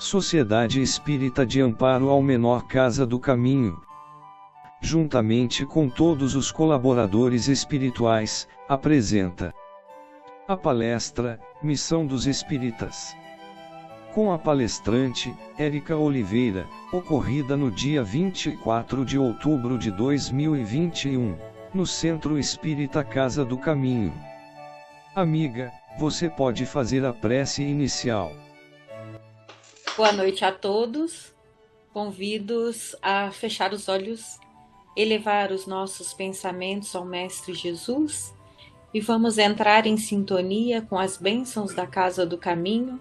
Sociedade Espírita de Amparo ao Menor Casa do Caminho, juntamente com todos os colaboradores espirituais, apresenta a palestra Missão dos Espíritas, com a palestrante Érica Oliveira, ocorrida no dia 24 de outubro de 2021, no Centro Espírita Casa do Caminho. Amiga, você pode fazer a prece inicial. Boa noite a todos. Convido-os a fechar os olhos, elevar os nossos pensamentos ao Mestre Jesus e vamos entrar em sintonia com as bênçãos da Casa do Caminho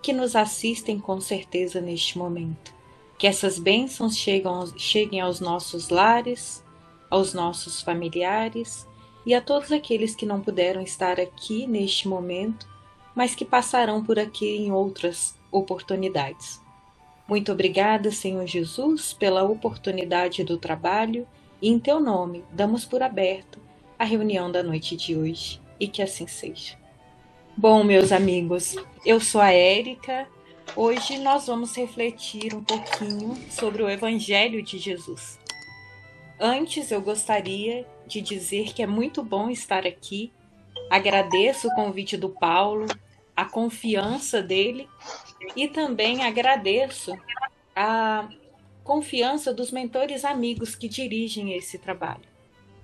que nos assistem com certeza neste momento. Que essas bênçãos cheguem aos nossos lares, aos nossos familiares e a todos aqueles que não puderam estar aqui neste momento, mas que passarão por aqui em outras oportunidades. Muito obrigada, Senhor Jesus, pela oportunidade do trabalho e em Teu nome damos por aberto a reunião da noite de hoje e que assim seja. Bom, meus amigos, eu sou a Érica. Hoje nós vamos refletir um pouquinho sobre o Evangelho de Jesus. Antes eu gostaria de dizer que é muito bom estar aqui. Agradeço o convite do Paulo, a confiança dele e também agradeço a confiança dos mentores amigos que dirigem esse trabalho.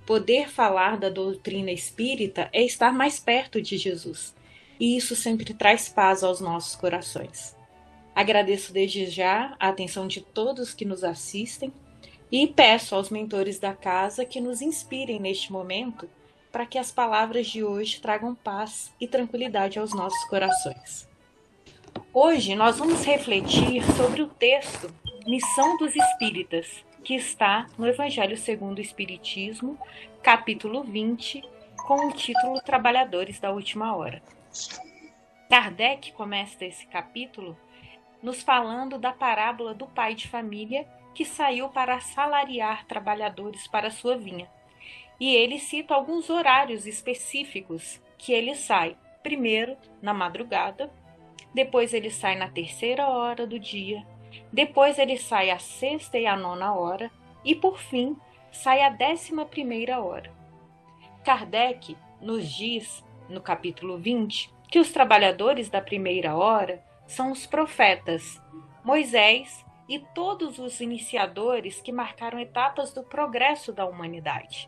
Poder falar da doutrina espírita é estar mais perto de Jesus, e isso sempre traz paz aos nossos corações. Agradeço desde já a atenção de todos que nos assistem e peço aos mentores da casa que nos inspirem neste momento para que as palavras de hoje tragam paz e tranquilidade aos nossos corações. Hoje nós vamos refletir sobre o texto Missão dos Espíritas, que está no Evangelho segundo o Espiritismo, capítulo 20, com o título Trabalhadores da Última Hora. Kardec começa esse capítulo nos falando da parábola do pai de família que saiu para assalariar trabalhadores para a sua vinha. E ele cita alguns horários específicos que ele sai. Primeiro, na madrugada, depois ele sai na 3ª hora do dia, depois ele sai à 6ª e à 9ª hora, e por fim, sai à 11ª hora. Kardec nos diz, no capítulo 20, que os trabalhadores da 1ª hora são os profetas, Moisés e todos os iniciadores que marcaram etapas do progresso da humanidade.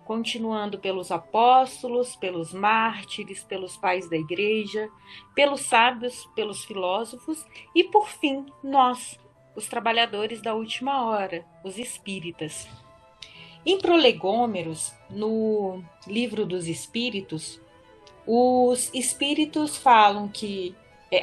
Continuando pelos apóstolos, pelos mártires, pelos pais da igreja, pelos sábios, pelos filósofos e, por fim, nós, os trabalhadores da última hora, os espíritas. Em Prolegômenos, no Livro dos Espíritos, os espíritos falam que,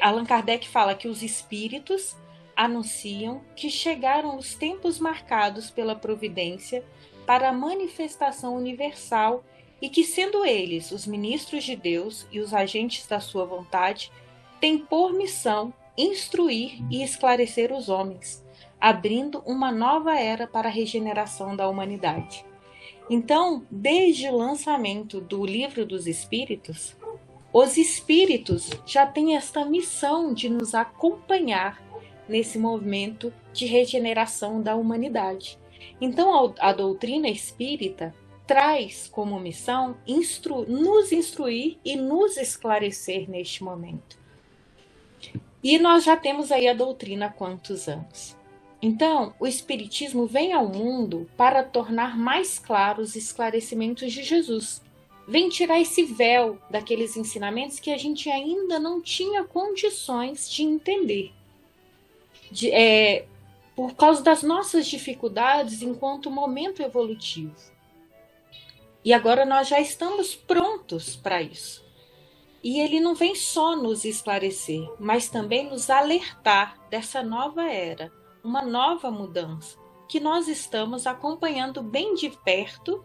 Allan Kardec fala que os espíritos anunciam que chegaram os tempos marcados pela providência para a manifestação universal e que, sendo eles os ministros de Deus e os agentes da sua vontade, têm por missão instruir e esclarecer os homens, abrindo uma nova era para a regeneração da humanidade. Então, desde o lançamento do Livro dos Espíritos, os espíritos já têm esta missão de nos acompanhar nesse movimento de regeneração da humanidade. Então, a doutrina espírita traz como missão nos instruir e nos esclarecer neste momento. E nós já temos aí a doutrina há quantos anos? Então, o espiritismo vem ao mundo para tornar mais claros os esclarecimentos de Jesus. Vem tirar esse véu daqueles ensinamentos que a gente ainda não tinha condições de entender. Por causa das nossas dificuldades enquanto momento evolutivo. E agora nós já estamos prontos para isso. E ele não vem só nos esclarecer, mas também nos alertar dessa nova era, uma nova mudança, que nós estamos acompanhando bem de perto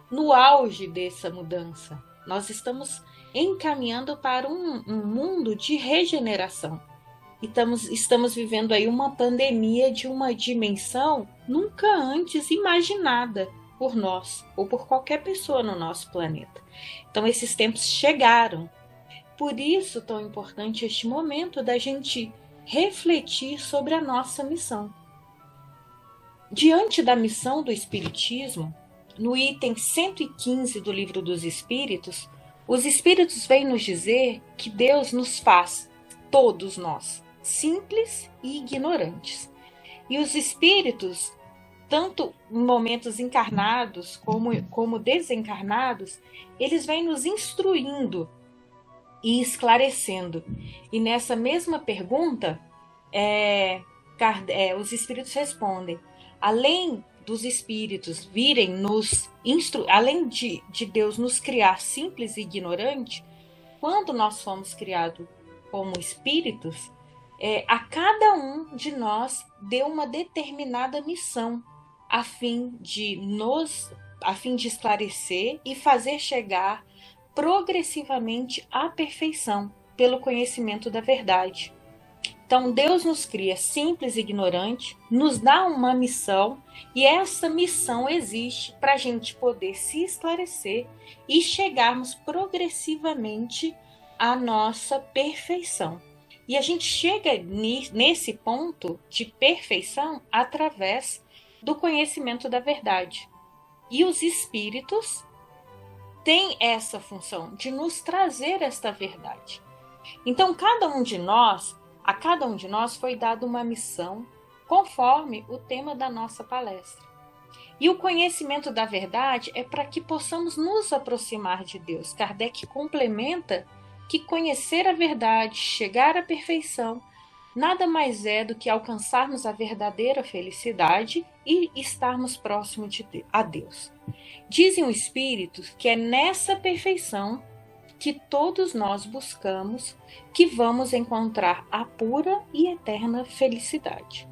no auge dessa mudança. Nós estamos encaminhando para um mundo de regeneração. Estamos vivendo aí uma pandemia de uma dimensão nunca antes imaginada por nós ou por qualquer pessoa no nosso planeta. Então esses tempos chegaram. Por isso tão importante este momento da gente refletir sobre a nossa missão. Diante da missão do Espiritismo, no item 115 do Livro dos Espíritos, os Espíritos vêm nos dizer que Deus nos faz, todos nós, simples e ignorantes. E os Espíritos, tanto em momentos encarnados como desencarnados, eles vêm nos instruindo e esclarecendo. E nessa mesma pergunta, os Espíritos respondem: além dos Espíritos virem além de Deus nos criar simples e ignorante, quando nós fomos criados como Espíritos, a cada um de nós deu uma determinada missão, a fim de esclarecer e fazer chegar progressivamente à perfeição, pelo conhecimento da verdade. Então, Deus nos cria simples e ignorante, nos dá uma missão, e essa missão existe para a gente poder se esclarecer e chegarmos progressivamente à nossa perfeição. E a gente chega nesse ponto de perfeição através do conhecimento da verdade. E os Espíritos têm essa função de nos trazer esta verdade. Então, a cada um de nós foi dada uma missão conforme o tema da nossa palestra. E o conhecimento da verdade é para que possamos nos aproximar de Deus. Kardec complementa que conhecer a verdade, chegar à perfeição, nada mais é do que alcançarmos a verdadeira felicidade e estarmos próximos a Deus. Dizem os Espíritos que é nessa perfeição que todos nós buscamos que vamos encontrar a pura e eterna felicidade.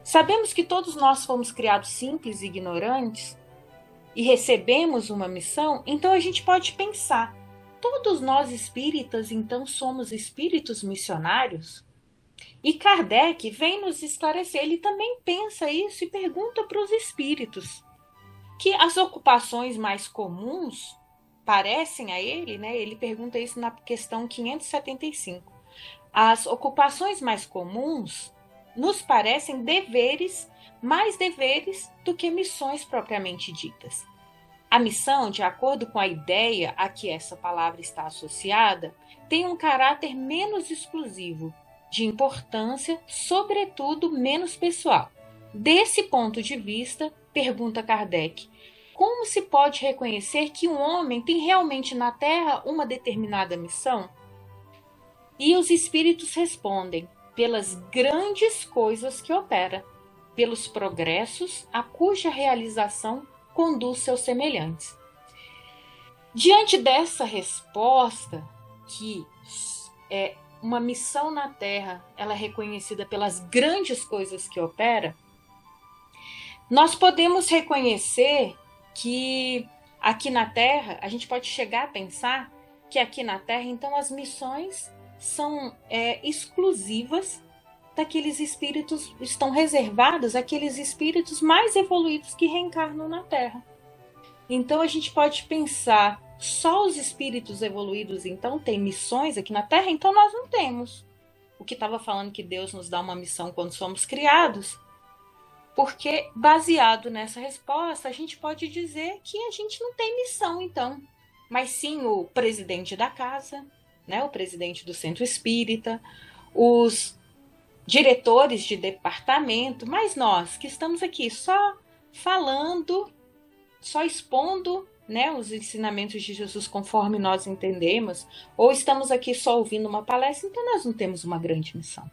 Sabemos que todos nós fomos criados simples e ignorantes e recebemos uma missão, então a gente pode pensar: todos nós espíritas, então, somos espíritos missionários? E Kardec vem nos esclarecer, ele também pensa isso e pergunta para os espíritos que as ocupações mais comuns parecem a ele, né? Ele pergunta isso na questão 575. As ocupações mais comuns nos parecem mais deveres do que missões propriamente ditas. A missão, de acordo com a ideia a que essa palavra está associada, tem um caráter menos exclusivo, de importância, sobretudo menos pessoal. Desse ponto de vista, pergunta Kardec, como se pode reconhecer que um homem tem realmente na Terra uma determinada missão? E os Espíritos respondem: pelas grandes coisas que opera, pelos progressos a cuja realização conduz seus semelhantes. Diante dessa resposta, que é uma missão na Terra, ela é reconhecida pelas grandes coisas que opera, nós podemos reconhecer que aqui na Terra, a gente pode chegar a pensar que aqui na Terra, então, as missões são exclusivas daqueles espíritos, estão reservadas àqueles espíritos mais evoluídos que reencarnam na Terra. Então, a gente pode pensar, só os espíritos evoluídos, então, têm missões aqui na Terra? Então, nós não temos. O que estava falando que Deus nos dá uma missão quando somos criados, porque, baseado nessa resposta, a gente pode dizer que a gente não tem missão, então. Mas sim o presidente da casa, né, o presidente do centro espírita, os diretores de departamento, mas nós que estamos aqui só falando, só expondo, né, os ensinamentos de Jesus conforme nós entendemos, ou estamos aqui só ouvindo uma palestra, então nós não temos uma grande missão.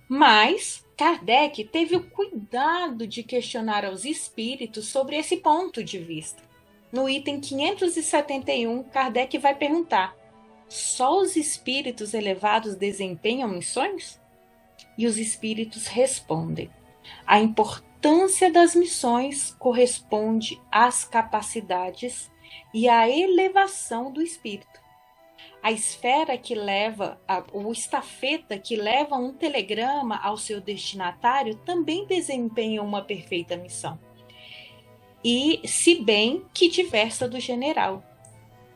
Mas Kardec teve o cuidado de questionar aos espíritos sobre esse ponto de vista. No item 571, Kardec vai perguntar: só os espíritos elevados desempenham missões? E os espíritos respondem: a importância das missões corresponde às capacidades e à elevação do espírito. A esfera que leva, o estafeta que leva um telegrama ao seu destinatário também desempenha uma perfeita missão. E se bem que diversa do general.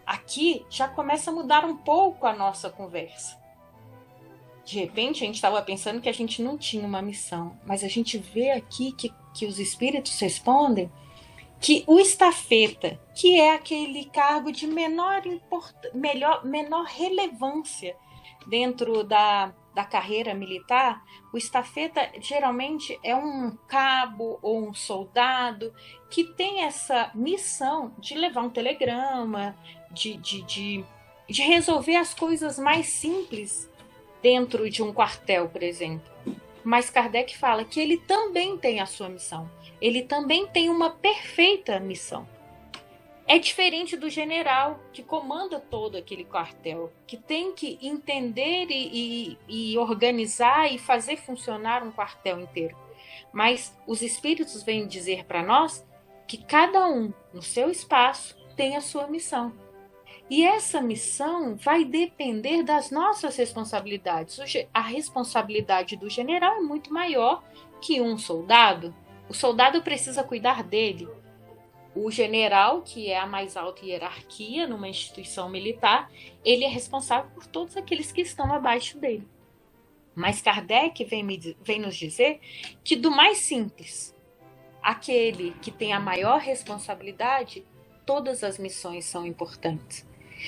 Aqui já começa a mudar um pouco a nossa conversa. De repente, a gente estava pensando que a gente não tinha uma missão, mas a gente vê aqui que os espíritos respondem que o estafeta, que é aquele cargo de menor relevância dentro da carreira militar, o estafeta geralmente é um cabo ou um soldado que tem essa missão de levar um telegrama, de resolver as coisas mais simples dentro de um quartel, por exemplo. Mas Kardec fala que ele também tem a sua missão. Ele também tem uma perfeita missão. É diferente do general que comanda todo aquele quartel, que tem que entender e organizar e fazer funcionar um quartel inteiro. Mas os espíritos vêm dizer para nós que cada um, no seu espaço, tem a sua missão. E essa missão vai depender das nossas responsabilidades. A responsabilidade do general é muito maior que um soldado. O soldado precisa cuidar dele. O general, que é a mais alta hierarquia numa instituição militar, ele é responsável por todos aqueles que estão abaixo dele. Mas Kardec vem nos dizer que do mais simples, aquele que tem a maior responsabilidade, todas as missões são importantes.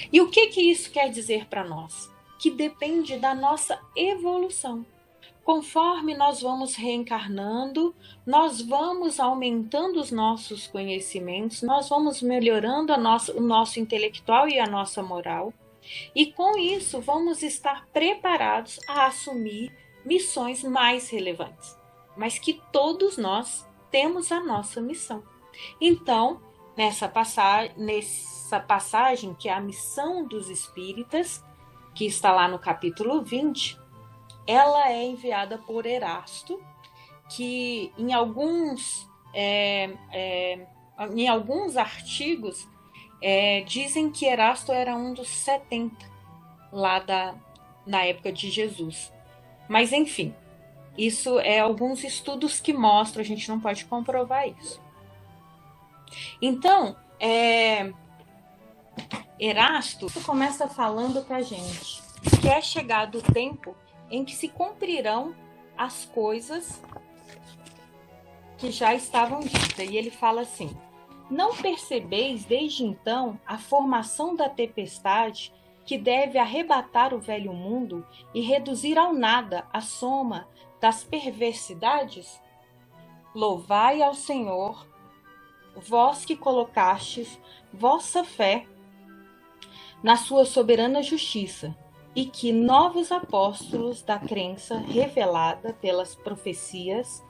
E o que isso quer dizer para nós? Que depende da nossa evolução. Conforme nós vamos reencarnando, nós vamos aumentando os nossos conhecimentos, nós vamos melhorando o nosso intelectual e a nossa moral, e com isso vamos estar preparados a assumir missões mais relevantes, mas que todos nós temos a nossa missão. Então, nessa passagem, que é a missão dos espíritas, que está lá no capítulo 20, ela é enviada por Erasto, que em alguns artigos dizem que Erasto era um dos 70 lá na época de Jesus. Mas enfim, isso é alguns estudos que mostram, a gente não pode comprovar isso. Então, Erasto começa falando para a gente que é chegado o tempo em que se cumprirão as coisas que já estavam ditas. E ele fala assim: não percebeis desde então a formação da tempestade que deve arrebatar o velho mundo e reduzir ao nada a soma das perversidades? Louvai ao Senhor, vós que colocastes vossa fé na sua soberana justiça, e que novos apóstolos da crença revelada pelas profecias,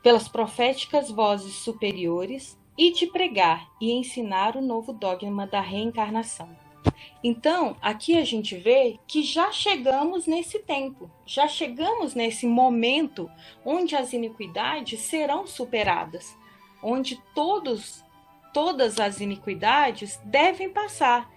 pelas proféticas vozes superiores, e de pregar e ensinar o novo dogma da reencarnação. Então, aqui a gente vê que já chegamos nesse tempo, já chegamos nesse momento onde as iniquidades serão superadas, onde todas as iniquidades devem passar,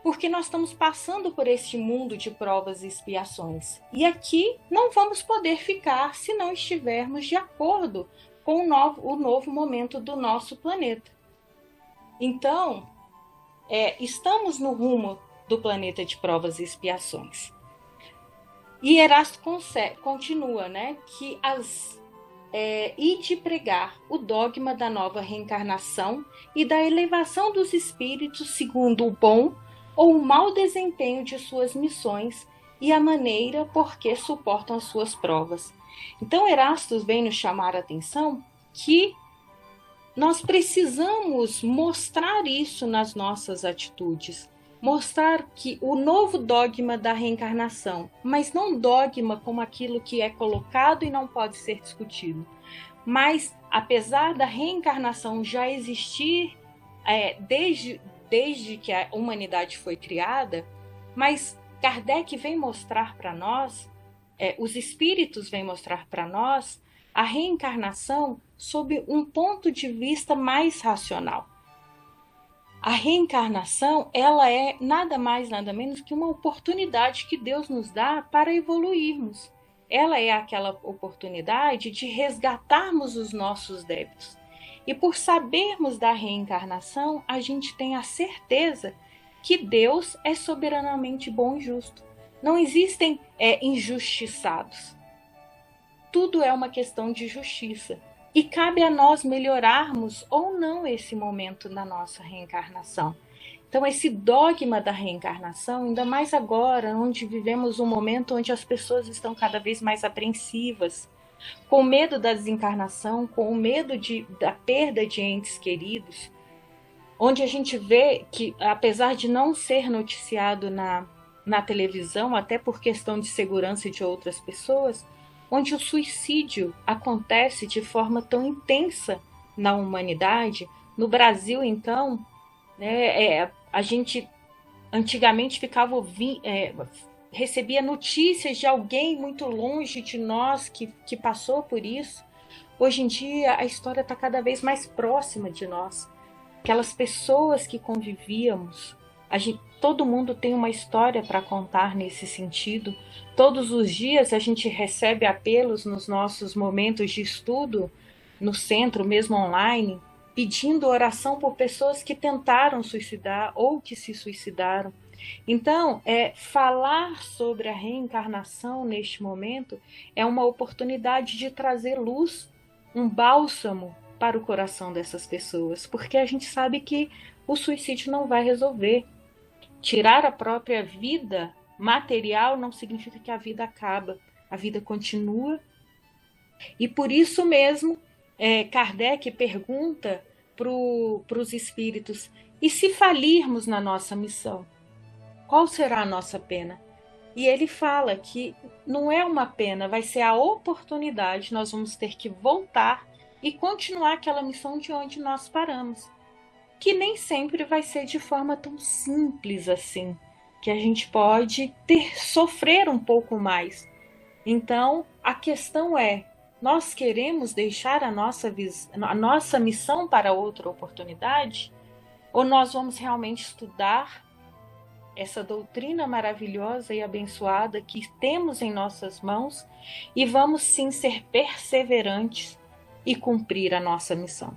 porque nós estamos passando por este mundo de provas e expiações. E aqui não vamos poder ficar se não estivermos de acordo com o novo momento do nosso planeta. Então, estamos no rumo do planeta de provas e expiações. E Erasto continua, que e de pregar o dogma da nova reencarnação e da elevação dos espíritos segundo o bom ou o mau desempenho de suas missões e a maneira por que suportam as suas provas. Então, Erasto vem nos chamar a atenção que nós precisamos mostrar isso nas nossas atitudes, mostrar que o novo dogma da reencarnação, mas não dogma como aquilo que é colocado e não pode ser discutido, mas apesar da reencarnação já existir desde que a humanidade foi criada, mas Kardec vem mostrar para nós, os espíritos vêm mostrar para nós a reencarnação sob um ponto de vista mais racional. A reencarnação, ela é nada mais, nada menos que uma oportunidade que Deus nos dá para evoluirmos. Ela é aquela oportunidade de resgatarmos os nossos débitos. E por sabermos da reencarnação, a gente tem a certeza que Deus é soberanamente bom e justo. Não existem injustiçados. Tudo é uma questão de justiça. E cabe a nós melhorarmos ou não esse momento na nossa reencarnação. Então, esse dogma da reencarnação, ainda mais agora, onde vivemos um momento onde as pessoas estão cada vez mais apreensivas, com medo da desencarnação, com medo da perda de entes queridos, onde a gente vê que, apesar de não ser noticiado na televisão, até por questão de segurança de outras pessoas, onde o suicídio acontece de forma tão intensa na humanidade. No Brasil, então, a gente antigamente recebia notícias de alguém muito longe de nós que passou por isso. Hoje em dia, a história está cada vez mais próxima de nós. Aquelas pessoas que convivíamos, todo mundo tem uma história para contar nesse sentido. Todos os dias a gente recebe apelos nos nossos momentos de estudo, no centro, mesmo online, pedindo oração por pessoas que tentaram suicidar ou que se suicidaram. Então, falar sobre a reencarnação neste momento é uma oportunidade de trazer luz, um bálsamo para o coração dessas pessoas, porque a gente sabe que o suicídio não vai resolver. Tirar a própria vida material não significa que a vida acaba. A vida continua. E por isso mesmo, Kardec pergunta para os espíritos: e se falirmos na nossa missão? Qual será a nossa pena? E ele fala que não é uma pena, vai ser a oportunidade. Nós vamos ter que voltar e continuar aquela missão de onde nós paramos. Que nem sempre vai ser de forma tão simples assim, que a gente pode sofrer um pouco mais. Então, a questão é, nós queremos deixar a nossa missão para outra oportunidade? Ou nós vamos realmente estudar essa doutrina maravilhosa e abençoada que temos em nossas mãos e vamos sim ser perseverantes e cumprir a nossa missão?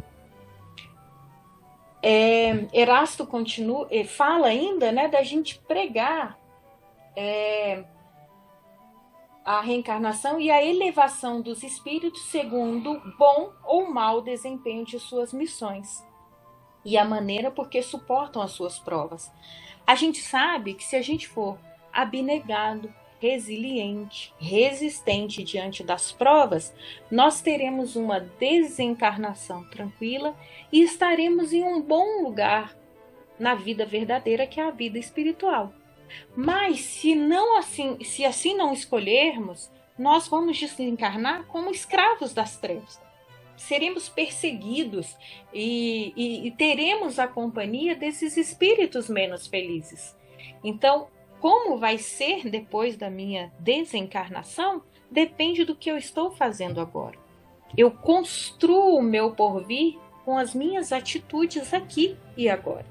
Erasto fala ainda, da gente pregar a reencarnação e a elevação dos espíritos segundo bom ou mau desempenho de suas missões e a maneira por que suportam as suas provas. A gente sabe que se a gente for abnegado, resiliente, resistente diante das provas, nós teremos uma desencarnação tranquila e estaremos em um bom lugar na vida verdadeira, que é a vida espiritual. Mas se assim não escolhermos, nós vamos desencarnar como escravos das trevas. Seremos perseguidos e teremos a companhia desses espíritos menos felizes. Então, como vai ser depois da minha desencarnação, depende do que eu estou fazendo agora. Eu construo o meu porvir com as minhas atitudes aqui e agora.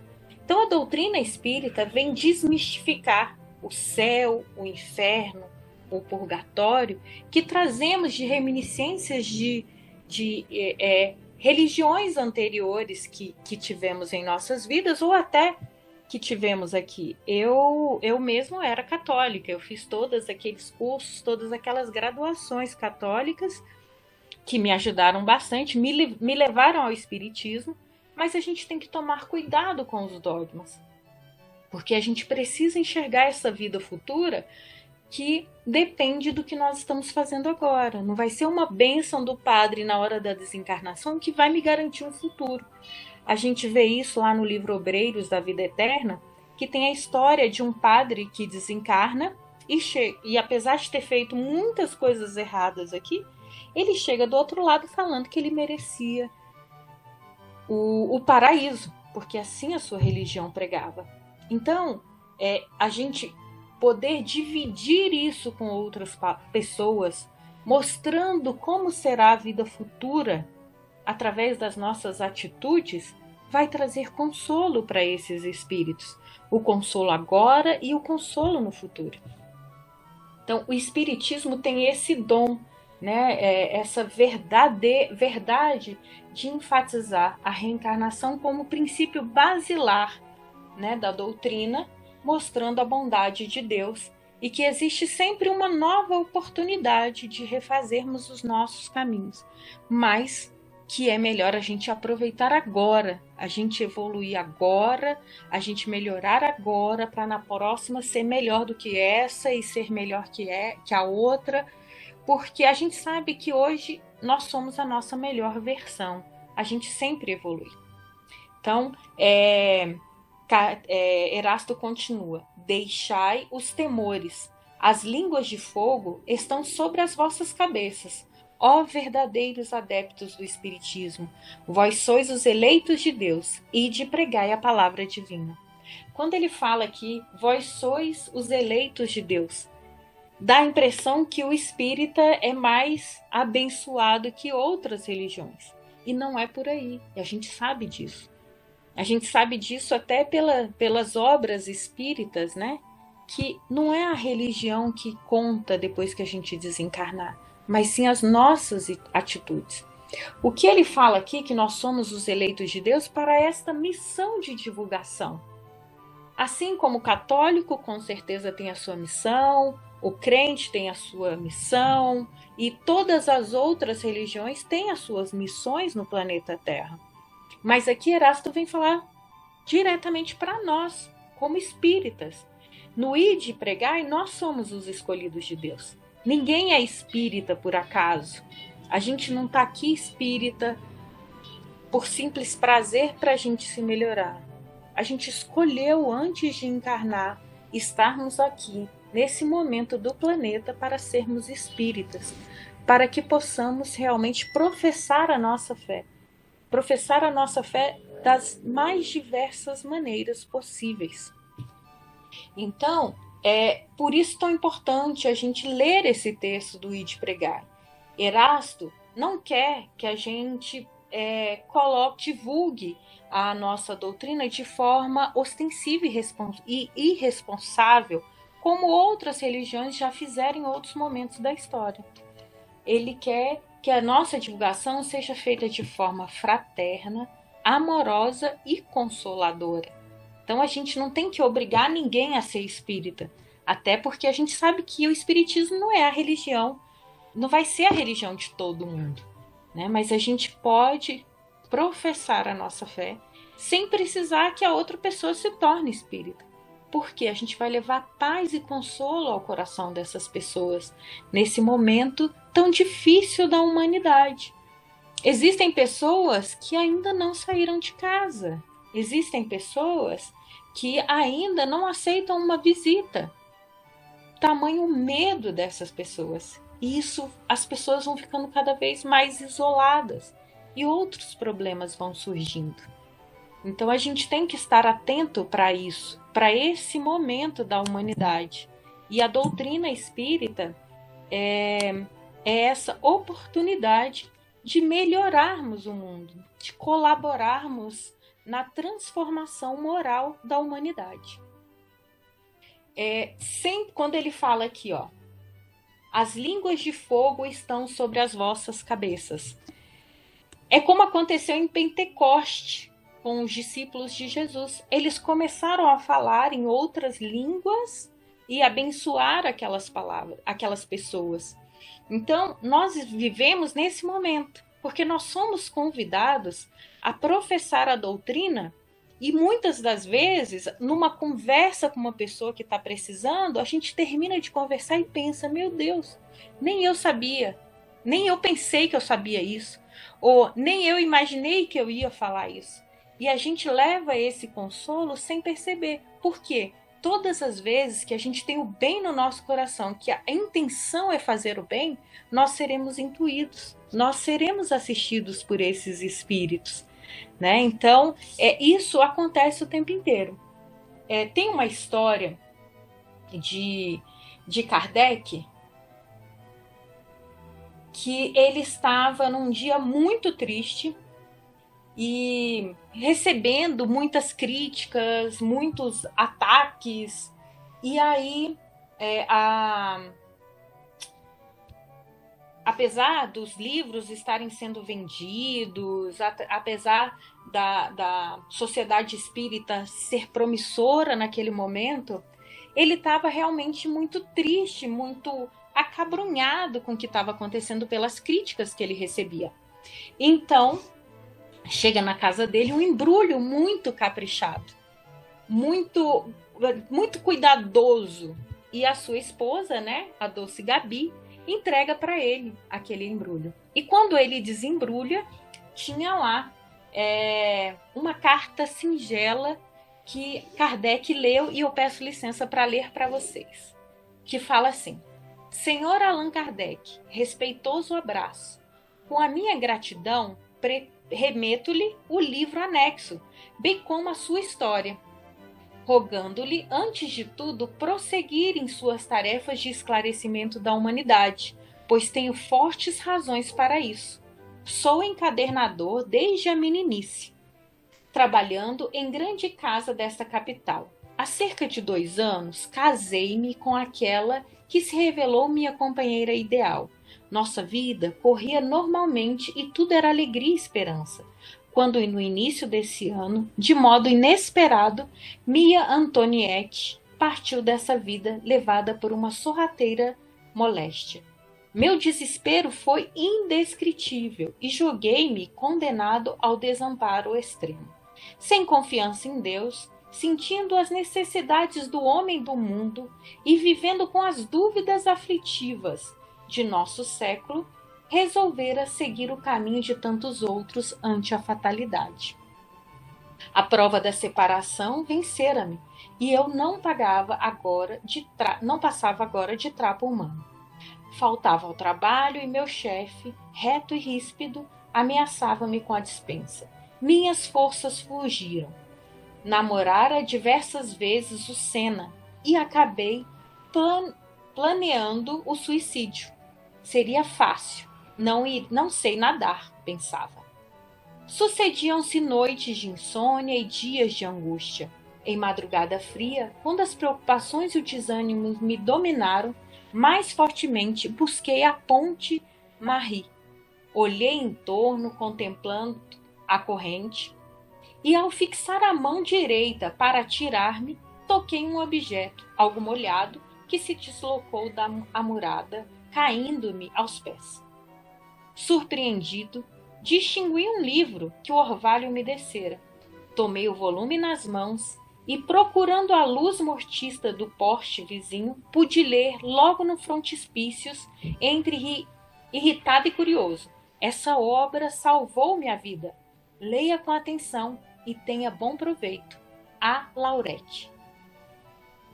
Então, a doutrina espírita vem desmistificar o céu, o inferno, o purgatório, que trazemos de reminiscências de religiões anteriores que tivemos em nossas vidas, ou até que tivemos aqui. Eu mesmo era católica, eu fiz todos aqueles cursos, todas aquelas graduações católicas que me ajudaram bastante, me levaram ao espiritismo, mas a gente tem que tomar cuidado com os dogmas, porque a gente precisa enxergar essa vida futura que depende do que nós estamos fazendo agora. Não vai ser uma bênção do padre na hora da desencarnação que vai me garantir um futuro. A gente vê isso lá no livro Obreiros da Vida Eterna, que tem a história de um padre que desencarna e apesar de ter feito muitas coisas erradas aqui, ele chega do outro lado falando que ele merecia o paraíso, porque assim a sua religião pregava. Então, a gente poder dividir isso com outras pessoas, mostrando como será a vida futura através das nossas atitudes, vai trazer consolo para esses espíritos. O consolo agora e o consolo no futuro. Então, o espiritismo tem esse dom, essa verdade de enfatizar a reencarnação como princípio basilar, da doutrina, mostrando a bondade de Deus e que existe sempre uma nova oportunidade de refazermos os nossos caminhos, mas que é melhor a gente aproveitar agora, a gente evoluir agora, a gente melhorar agora, para na próxima ser melhor do que essa e ser melhor que a outra, porque a gente sabe que hoje nós somos a nossa melhor versão, a gente sempre evolui. Então, Erasto continua: deixai os temores, as línguas de fogo estão sobre as vossas cabeças, ó verdadeiros adeptos do Espiritismo, vós sois os eleitos de Deus, ide pregai a palavra divina. Quando ele fala aqui, vós sois os eleitos de Deus, dá a impressão que o espírita é mais abençoado que outras religiões. E não é por aí, e a gente sabe disso. A gente sabe disso até pelas obras espíritas, né? Que não é a religião que conta depois que a gente desencarnar, mas sim as nossas atitudes. O que ele fala aqui, que nós somos os eleitos de Deus para esta missão de divulgação. Assim como o católico com certeza tem a sua missão, o crente tem a sua missão, e todas as outras religiões têm as suas missões no planeta Terra. Mas aqui Erasto vem falar diretamente para nós, como espíritas. No Ide Pregai, nós somos os escolhidos de Deus. Ninguém é espírita por acaso. A gente não está aqui espírita por simples prazer para a gente se melhorar. A gente escolheu, antes de encarnar, estarmos aqui, nesse momento do planeta, para sermos espíritas, para que possamos realmente professar a nossa fé. Professar a nossa fé das mais diversas maneiras possíveis. Então, é por isso tão importante a gente ler esse texto do Ide Pregai. Erasto não quer que a gente divulgue a nossa doutrina de forma ostensiva e irresponsável, como outras religiões já fizeram em outros momentos da história. Ele quer que a nossa divulgação seja feita de forma fraterna, amorosa e consoladora. Então a gente não tem que obrigar ninguém a ser espírita, até porque a gente sabe que o espiritismo não é a religião, não vai ser a religião de todo mundo, né? Mas a gente pode professar a nossa fé sem precisar que a outra pessoa se torne espírita, porque a gente vai levar paz e consolo ao coração dessas pessoas nesse momento tão difícil da humanidade. Existem pessoas que ainda não saíram de casa. Existem pessoas que ainda não aceitam uma visita. Tamanho medo dessas pessoas. E isso, as pessoas vão ficando cada vez mais isoladas e outros problemas vão surgindo. Então a gente tem que estar atento para isso, para esse momento da humanidade. E a doutrina espírita é essa oportunidade de melhorarmos o mundo, de colaborarmos na transformação moral da humanidade. Sempre quando ele fala aqui, ó, as línguas de fogo estão sobre as vossas cabeças. É como aconteceu em Pentecoste com os discípulos de Jesus. Eles começaram a falar em outras línguas e abençoar aquelas pessoas. Então, nós vivemos nesse momento, porque nós somos convidados a professar a doutrina e muitas das vezes, numa conversa com uma pessoa que está precisando, a gente termina de conversar e pensa, meu Deus, nem eu sabia, nem eu pensei que eu sabia isso, ou nem eu imaginei que eu ia falar isso. E a gente leva esse consolo sem perceber. Por quê? Todas as vezes que a gente tem o bem no nosso coração, que a intenção é fazer o bem, nós seremos intuídos, nós seremos assistidos por esses espíritos, né? Então, isso acontece o tempo inteiro. Tem uma história de Kardec, que ele estava num dia muito triste e recebendo muitas críticas, muitos ataques, e aí apesar dos livros estarem sendo vendidos, apesar da sociedade espírita ser promissora naquele momento, ele estava realmente muito triste, muito acabrunhado com o que estava acontecendo pelas críticas que ele recebia. Então, chega na casa dele um embrulho muito caprichado, muito, muito cuidadoso. E a sua esposa, né, a doce Gabi, entrega para ele aquele embrulho. E quando ele desembrulha, tinha lá uma carta singela que Kardec leu, e eu peço licença para ler para vocês, que fala assim: Senhor Allan Kardec, respeitoso abraço. Com a minha gratidão, remeto-lhe o livro anexo, bem como a sua história, rogando-lhe, antes de tudo, prosseguir em suas tarefas de esclarecimento da humanidade, pois tenho fortes razões para isso. Sou encadernador desde a meninice, trabalhando em grande casa desta capital. Há cerca de 2 anos, casei-me com aquela que se revelou minha companheira ideal. Nossa vida corria normalmente e tudo era alegria e esperança, quando no início desse ano, de modo inesperado, Mia Antoniette partiu dessa vida levada por uma sorrateira moléstia. Meu desespero foi indescritível e julguei-me condenado ao desamparo extremo. Sem confiança em Deus, sentindo as necessidades do homem do mundo e vivendo com as dúvidas aflitivas de nosso século, resolvera seguir o caminho de tantos outros ante a fatalidade. A prova da separação vencera-me, e eu não passava agora de trapo humano. Faltava ao trabalho e meu chefe, reto e ríspido, ameaçava-me com a dispensa. Minhas forças fugiram. Namorara diversas vezes o Senna e acabei planeando o suicídio. Seria fácil. Não sei nadar, pensava. Sucediam-se noites de insônia e dias de angústia. Em madrugada fria, quando as preocupações e o desânimo me dominaram, mais fortemente busquei a ponte Marie. Olhei em torno, contemplando a corrente, e ao fixar a mão direita para atirar-me, toquei um objeto, algo molhado, que se deslocou da amurada, caindo-me aos pés. Surpreendido, distingui um livro que o orvalho me descera. Tomei o volume nas mãos e, procurando a luz mortiça do poste vizinho, pude ler logo no frontispício, entre irritado e curioso: essa obra salvou-me a vida. Leia com atenção e tenha bom proveito. A Laurette.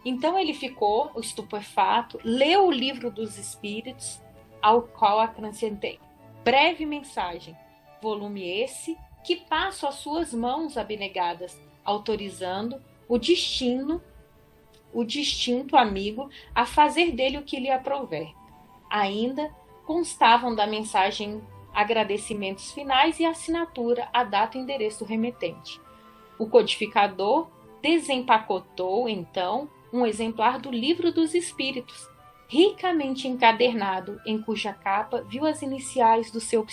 Então ele ficou estupefato, leu o livro dos Espíritos, ao qual acrescentei: breve mensagem, volume esse que passo às suas mãos abnegadas, autorizando o distinto amigo a fazer dele o que lhe aprouver. Ainda constavam da mensagem agradecimentos finais e assinatura, a data e endereço do remetente. O codificador desempacotou, então, um exemplar do Livro dos Espíritos, ricamente encadernado, em cuja capa viu as iniciais do seu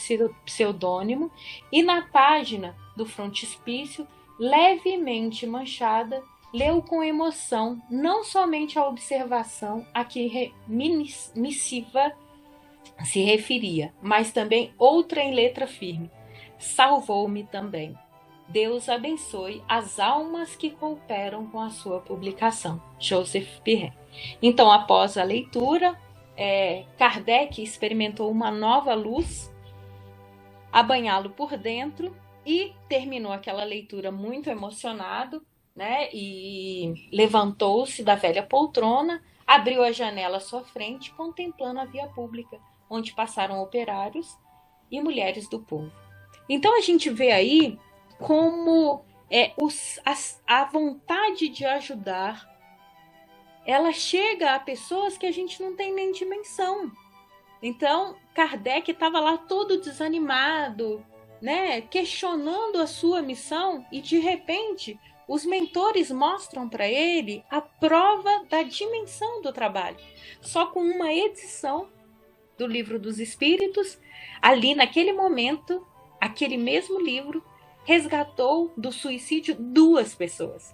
pseudônimo e na página do frontispício, levemente manchada, leu com emoção não somente a observação a que missiva se referia, mas também outra em letra firme: salvou-me também. Deus abençoe as almas que cooperam com a sua publicação. Joseph Pirret. Então, após a leitura, Kardec experimentou uma nova luz a banhá-lo por dentro e terminou aquela leitura muito emocionado, né? E levantou-se da velha poltrona, abriu a janela à sua frente, contemplando a via pública, onde passaram operários e mulheres do povo. Então a gente vê aí como a vontade de ajudar, ela chega a pessoas que a gente não tem nem dimensão. Então, Kardec estava lá todo desanimado, né, questionando a sua missão, e de repente os mentores mostram para ele a prova da dimensão do trabalho. Só com uma edição do Livro dos Espíritos, ali naquele momento, aquele mesmo livro resgatou do suicídio 2 pessoas.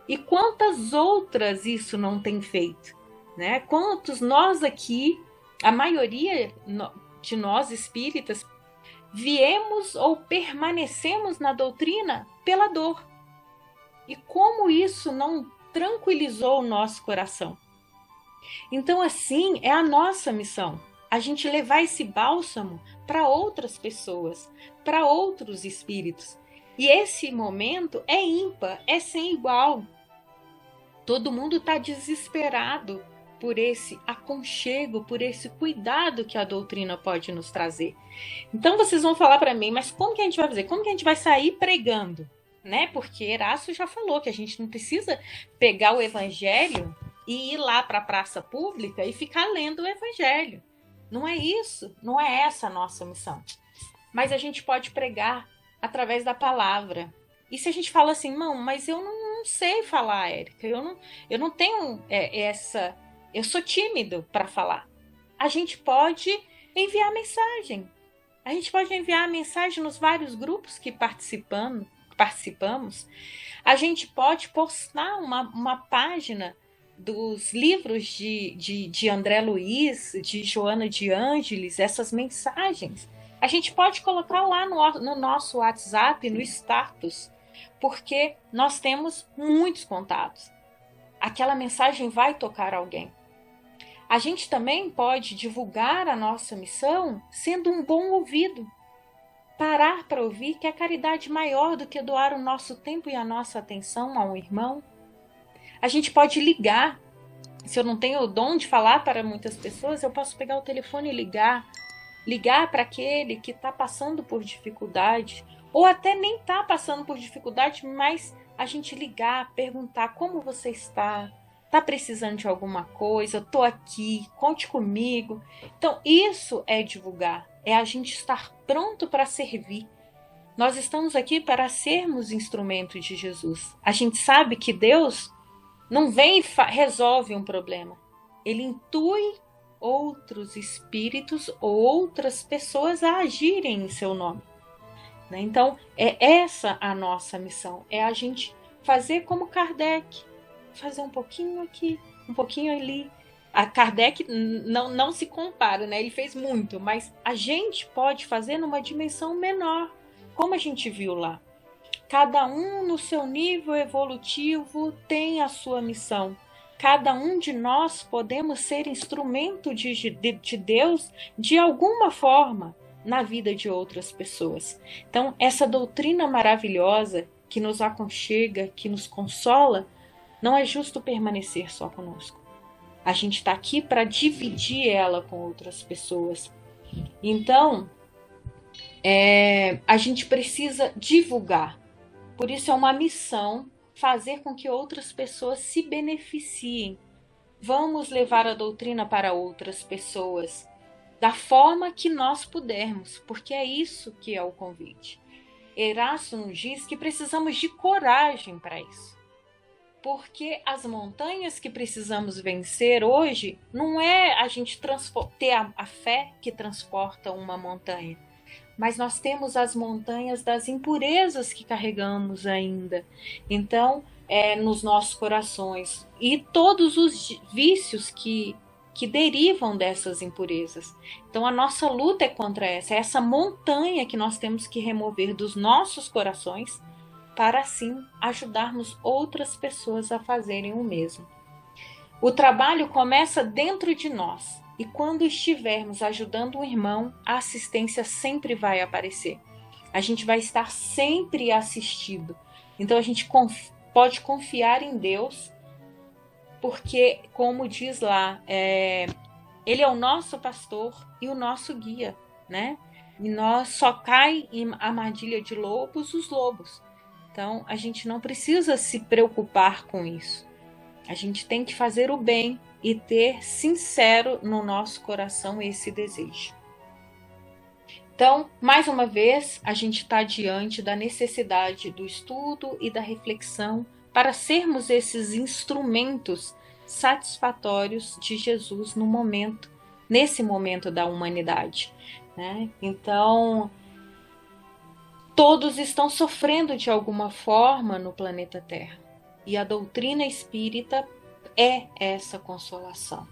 E quantas outras isso não tem feito, né? Quantos nós aqui, a maioria de nós espíritas, viemos ou permanecemos na doutrina pela dor. E como isso não tranquilizou o nosso coração? Então, assim, é a nossa missão. A gente levar esse bálsamo para outras pessoas, para outros espíritos. E esse momento é ímpar, é sem igual. Todo mundo está desesperado por esse aconchego, por esse cuidado que a doutrina pode nos trazer. Então vocês vão falar para mim, mas como que a gente vai fazer? Como que a gente vai sair pregando? Né? Porque Erasto já falou que a gente não precisa pegar o evangelho e ir lá para a praça pública e ficar lendo o evangelho. Não é isso, não é essa a nossa missão. Mas a gente pode pregar através da palavra. E se a gente fala assim, não, mas eu não sei falar, Érica, eu não tenho essa... Eu sou tímido para falar. A gente pode enviar mensagem. A gente pode enviar mensagem nos vários grupos que participamos. A gente pode postar uma página dos livros de André Luiz, de Joana de Ângeles, essas mensagens. A gente pode colocar lá no nosso WhatsApp, no status, porque nós temos muitos contatos. Aquela mensagem vai tocar alguém. A gente também pode divulgar a nossa missão sendo um bom ouvido. Parar para ouvir, que é caridade maior do que doar o nosso tempo e a nossa atenção a um irmão. A gente pode ligar. Se eu não tenho o dom de falar para muitas pessoas, eu posso pegar o telefone e ligar. Ligar para aquele que está passando por dificuldade. Ou até nem está passando por dificuldade, mas a gente ligar, perguntar como você está. Está precisando de alguma coisa? Estou aqui, conte comigo. Então, isso é divulgar. É a gente estar pronto para servir. Nós estamos aqui para sermos instrumentos de Jesus. A gente sabe que Deus não vem e resolve um problema. Ele intui outros espíritos ou outras pessoas a agirem em seu nome. Então, é essa a nossa missão. É a gente fazer como Kardec. Fazer um pouquinho aqui, um pouquinho ali. A Kardec não se compara, né? Ele fez muito, mas a gente pode fazer numa dimensão menor, como a gente viu lá. Cada um no seu nível evolutivo tem a sua missão. Cada um de nós podemos ser instrumento de Deus de alguma forma na vida de outras pessoas. Então, essa doutrina maravilhosa que nos aconchega, que nos consola, não é justo permanecer só conosco. A gente está aqui para dividir ela com outras pessoas. Então, a gente precisa divulgar. Por isso é uma missão fazer com que outras pessoas se beneficiem. Vamos levar a doutrina para outras pessoas da forma que nós pudermos, porque é isso que é o convite. Erasto nos diz que precisamos de coragem para isso. Porque as montanhas que precisamos vencer hoje não é a gente ter a fé que transporta uma montanha, mas nós temos as montanhas das impurezas que carregamos ainda. Então, nos nossos corações e todos os vícios que derivam dessas impurezas. Então, a nossa luta é contra essa montanha que nós temos que remover dos nossos corações, para assim ajudarmos outras pessoas a fazerem o mesmo. O trabalho começa dentro de nós, e quando estivermos ajudando um irmão, a assistência sempre vai aparecer. A gente vai estar sempre assistido. Então a gente pode confiar em Deus, porque, como diz lá, Ele é o nosso pastor e o nosso guia, né? E nós só cai em armadilha de lobos os lobos. Então, a gente não precisa se preocupar com isso. A gente tem que fazer o bem e ter sincero no nosso coração esse desejo. Então, mais uma vez, a gente está diante da necessidade do estudo e da reflexão para sermos esses instrumentos satisfatórios de Jesus nesse momento da humanidade, né? Então, todos estão sofrendo de alguma forma no planeta Terra. E a doutrina espírita é essa consolação.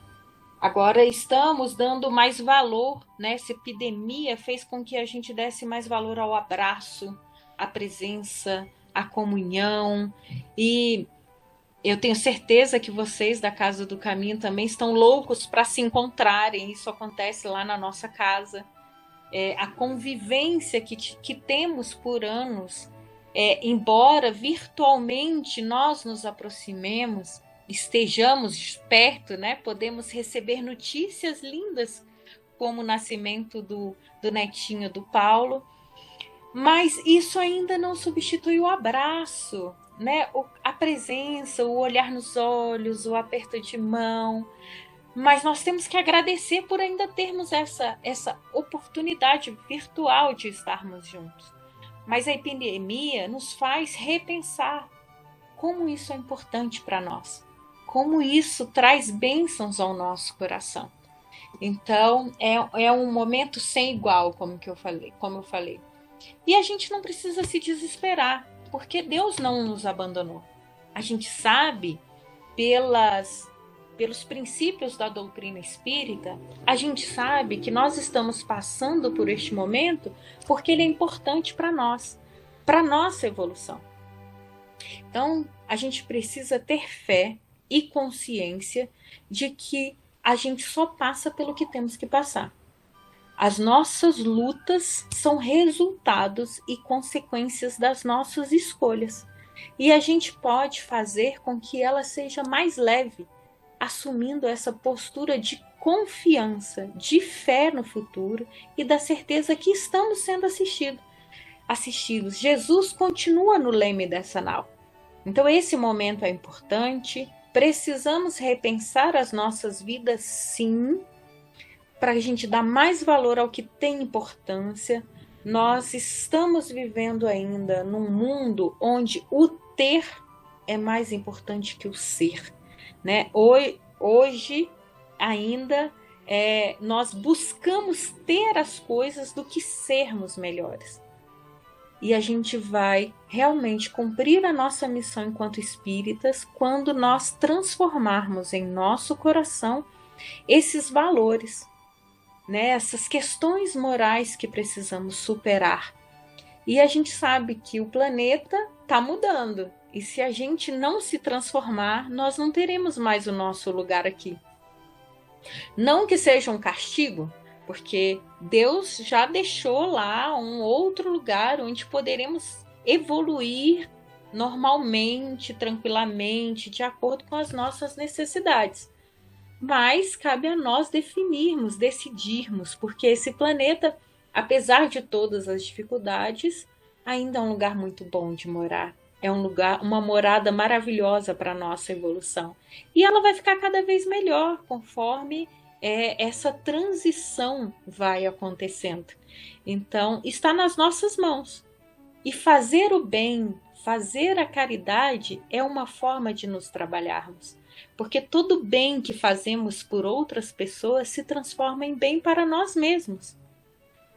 Agora estamos dando mais valor, né? Essa epidemia fez com que a gente desse mais valor ao abraço, à presença, à comunhão. E eu tenho certeza que vocês da Casa do Caminho também estão loucos para se encontrarem. Isso acontece lá na nossa casa. A convivência que temos por anos, embora virtualmente nós nos aproximemos, estejamos perto, né? Podemos receber notícias lindas, como o nascimento do netinho do Paulo, mas isso ainda não substitui o abraço, né? A presença, o olhar nos olhos, o aperto de mão. Mas nós temos que agradecer por ainda termos essa oportunidade virtual de estarmos juntos. Mas a epidemia nos faz repensar como isso é importante para nós, como isso traz bênçãos ao nosso coração. Então, é um momento sem igual, como eu falei. E a gente não precisa se desesperar, porque Deus não nos abandonou. A gente sabe, pelos princípios da doutrina espírita, a gente sabe que nós estamos passando por este momento porque ele é importante para nós, para a nossa evolução. Então, a gente precisa ter fé e consciência de que a gente só passa pelo que temos que passar. As nossas lutas são resultados e consequências das nossas escolhas. E a gente pode fazer com que ela seja mais leve, assumindo essa postura de confiança, de fé no futuro e da certeza que estamos sendo assistidos. Jesus continua no leme dessa nau. Então esse momento é importante, precisamos repensar as nossas vidas, sim, para a gente dar mais valor ao que tem importância. Nós estamos vivendo ainda num mundo onde o ter é mais importante que o ser, né? Hoje ainda nós buscamos ter as coisas do que sermos melhores. E a gente vai realmente cumprir a nossa missão enquanto espíritas quando nós transformarmos em nosso coração esses valores, né? Essas questões morais que precisamos superar. E a gente sabe que o planeta está mudando. E se a gente não se transformar, nós não teremos mais o nosso lugar aqui. Não que seja um castigo, porque Deus já deixou lá um outro lugar onde poderemos evoluir normalmente, tranquilamente, de acordo com as nossas necessidades. Mas cabe a nós definirmos, decidirmos, porque esse planeta, apesar de todas as dificuldades, ainda é um lugar muito bom de morar. É um lugar, uma morada maravilhosa para a nossa evolução. E ela vai ficar cada vez melhor conforme essa transição vai acontecendo. Então, está nas nossas mãos. E fazer o bem, fazer a caridade é uma forma de nos trabalharmos. Porque todo bem que fazemos por outras pessoas se transforma em bem para nós mesmos.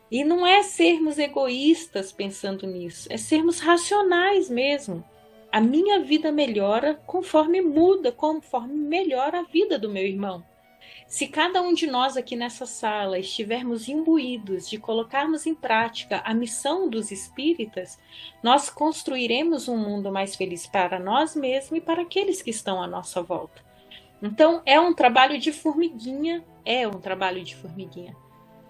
E não é sermos egoístas pensando nisso, é sermos racionais mesmo. A minha vida melhora conforme muda, conforme melhora a vida do meu irmão. Se cada um de nós aqui nessa sala estivermos imbuídos de colocarmos em prática a missão dos espíritas, nós construiremos um mundo mais feliz para nós mesmos e para aqueles que estão à nossa volta. Então, é um trabalho de formiguinha,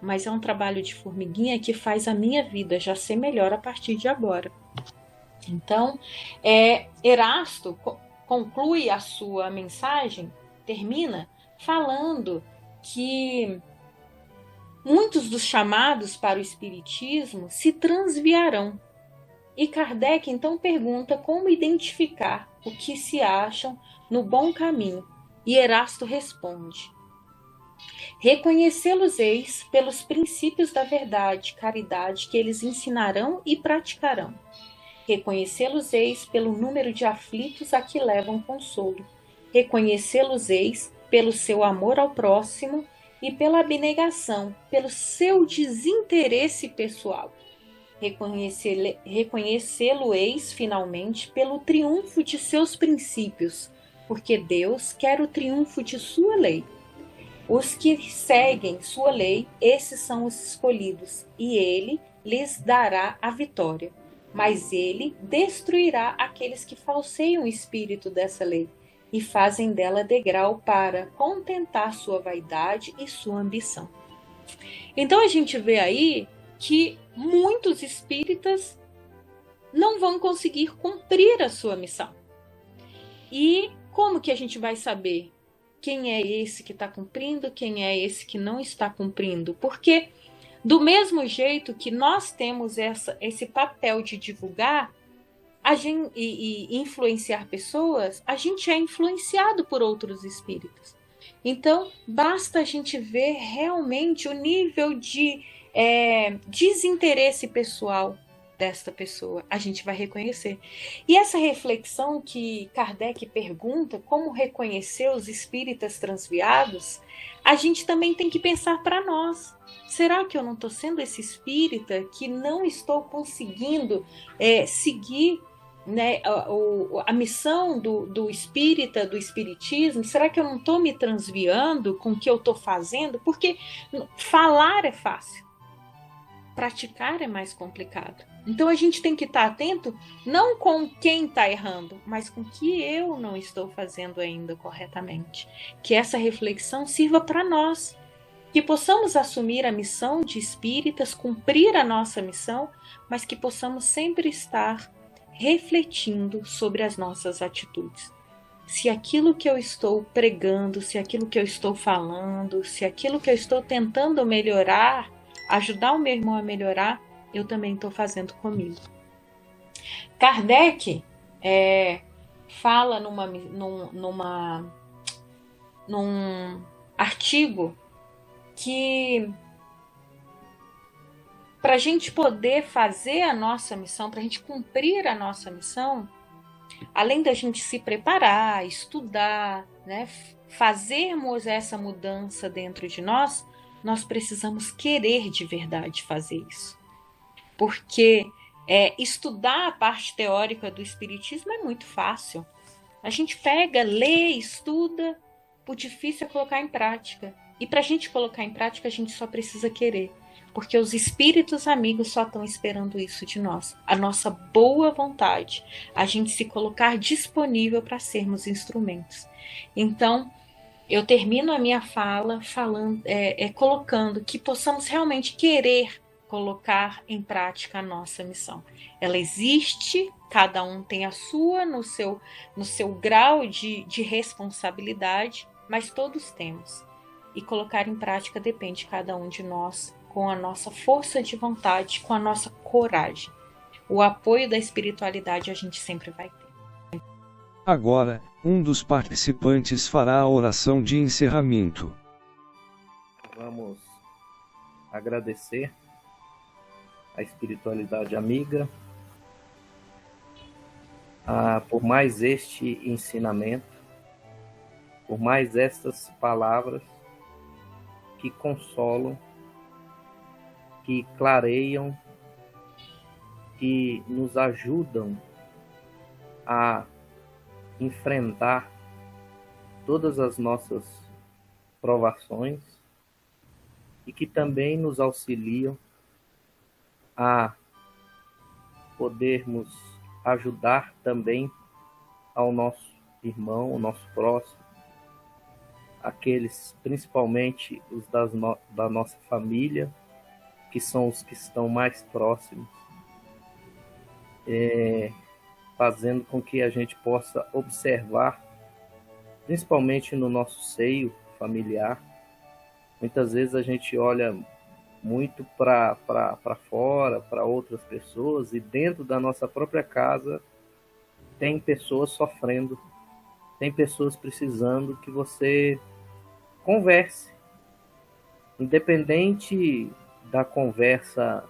mas é um trabalho de formiguinha que faz a minha vida já ser melhor a partir de agora. Então, Erasto conclui a sua mensagem, termina falando que muitos dos chamados para o espiritismo se transviarão. E Kardec então pergunta como identificar o que se acham no bom caminho. E Erasto responde: reconhecê-los-eis pelos princípios da verdade, caridade que eles ensinarão e praticarão. Reconhecê-los-eis pelo número de aflitos a que levam consolo. Reconhecê-los-eis pelo seu amor ao próximo e pela abnegação, pelo seu desinteresse pessoal. Reconhecê-lo-eis finalmente pelo triunfo de seus princípios, porque Deus quer o triunfo de sua lei. Os que seguem sua lei, esses são os escolhidos, e ele lhes dará a vitória. Mas ele destruirá aqueles que falseiam o espírito dessa lei e fazem dela degrau para contentar sua vaidade e sua ambição. Então a gente vê aí que muitos espíritas não vão conseguir cumprir a sua missão. E como que a gente vai saber quem é esse que está cumprindo, quem é esse que não está cumprindo? Porque do mesmo jeito que nós temos esse papel de divulgar e influenciar pessoas, a gente é influenciado por outros espíritos. Então, basta a gente ver realmente o nível de desinteresse pessoal desta pessoa, a gente vai reconhecer. E essa reflexão que Kardec pergunta, como reconhecer os espíritas transviados, a gente também tem que pensar para nós. Será que eu não estou sendo esse espírita que não estou conseguindo seguir, né, a missão do espírita, do espiritismo? Será que eu não estou me transviando com o que eu estou fazendo? Porque falar é fácil, praticar é mais complicado. Então a gente tem que estar atento não com quem está errando, mas com o que eu não estou fazendo ainda corretamente. Que essa reflexão sirva para nós, que possamos assumir a missão de espíritas, cumprir a nossa missão, mas que possamos sempre estar refletindo sobre as nossas atitudes. Se aquilo que eu estou pregando, se aquilo que eu estou falando, se aquilo que eu estou tentando melhorar, ajudar o meu irmão a melhorar, eu também estou fazendo comigo. Kardec fala num artigo que para a gente poder fazer a nossa missão, para a gente cumprir a nossa missão, além da gente se preparar, estudar, né, fazermos essa mudança dentro de nós, nós precisamos querer de verdade fazer isso. Porque estudar a parte teórica do espiritismo é muito fácil. A gente pega, lê, estuda, o difícil é colocar em prática. E para a gente colocar em prática, a gente só precisa querer. Porque os espíritos amigos só estão esperando isso de nós. A nossa boa vontade. A gente se colocar disponível para sermos instrumentos. Então, eu termino a minha fala colocando que possamos realmente querer colocar em prática a nossa missão. Ela existe, cada um tem a sua no seu grau de responsabilidade, mas todos temos. E colocar em prática depende de cada um de nós, com a nossa força de vontade, com a nossa coragem. O apoio da espiritualidade a gente sempre vai ter. Agora, um dos participantes fará a oração de encerramento. Vamos agradecer a espiritualidade amiga por mais este ensinamento, por mais estas palavras que consolam, que clareiam, que nos ajudam a enfrentar todas as nossas provações e que também nos auxiliam a podermos ajudar também ao nosso irmão, ao nosso próximo, aqueles, principalmente os da nossa família, que são os que estão mais próximos, fazendo com que a gente possa observar, principalmente no nosso seio familiar. Muitas vezes a gente olha muito para fora, para outras pessoas, e dentro da nossa própria casa tem pessoas sofrendo, tem pessoas precisando que você converse. Independente da conversa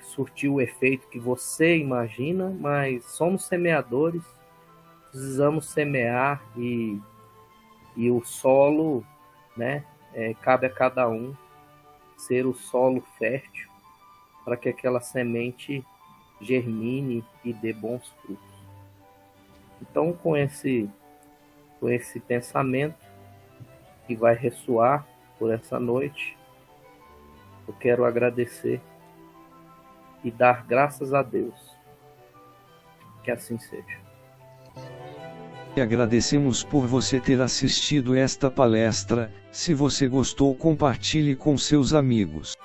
surtir o efeito que você imagina, mas somos semeadores, precisamos semear e o solo, né, cabe a cada um ser o solo fértil para que aquela semente germine e dê bons frutos. Então, com esse pensamento que vai ressoar por essa noite, eu quero agradecer e dar graças a Deus. Que assim seja. E agradecemos por você ter assistido esta palestra. Se você gostou, compartilhe com seus amigos.